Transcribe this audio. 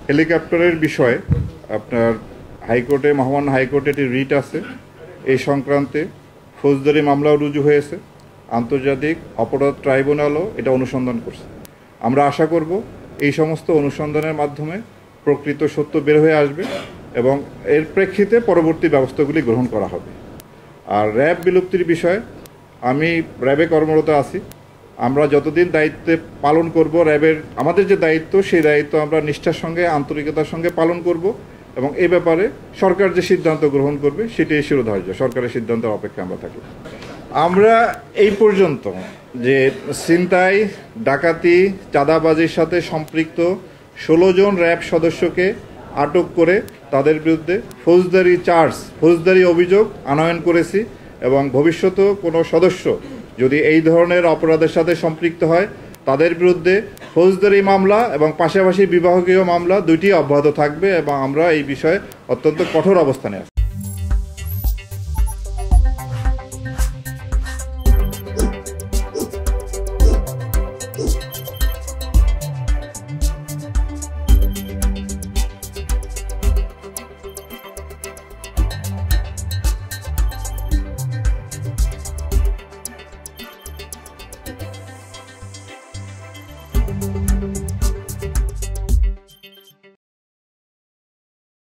হেলিকপ্টারের বিষয়ে আপনার হাইকোর্টে, মহামান্য হাইকোর্টে একটি রিট আছে। এই সংক্রান্তে ফৌজদারি মামলাও রুজু হয়েছে। আন্তর্জাতিক অপরাধ ট্রাইব্যুনালও এটা অনুসন্ধান করছে। আমরা আশা করব এই সমস্ত অনুসন্ধানের মাধ্যমে প্রকৃত সত্য বের হয়ে আসবে এবং এর প্রেক্ষিতে পরবর্তী ব্যবস্থাগুলি গ্রহণ করা হবে। আর র্যাব বিলুপ্তির বিষয়ে আমি র্যাবে কর্মরত আছি। আমরা যতদিন দায়িত্বে পালন করব, র্যাবের আমাদের যে দায়িত্ব, সেই দায়িত্ব আমরা নিষ্ঠার সঙ্গে, আন্তরিকতার সঙ্গে পালন করব এবং এ ব্যাপারে সরকার যে সিদ্ধান্ত গ্রহণ করবে সেটাই শিরোধার্য। সরকারের সিদ্ধান্তের অপেক্ষা আমরা থাকি। আমরা এই পর্যন্ত যে ছিনতাই, ডাকাতি, চাঁদাবাজির সাথে সম্পৃক্ত 16 জন র্যাব সদস্যকে আটক করে তাদের বিরুদ্ধে ফৌজদারি অভিযোগ আনয়ন করেছি এবং ভবিষ্যতেও কোনো সদস্য যদি এই ধরনের অপরাধের সাথে সম্পৃক্ত হয় তাদের বিরুদ্ধে ফৌজদারি মামলা এবং পাশাপাশি বিভাগীয় মামলা দুইটি অব্যাহত থাকবে এবং আমরা এই বিষয়ে অত্যন্ত কঠোর অবস্থানে আছি।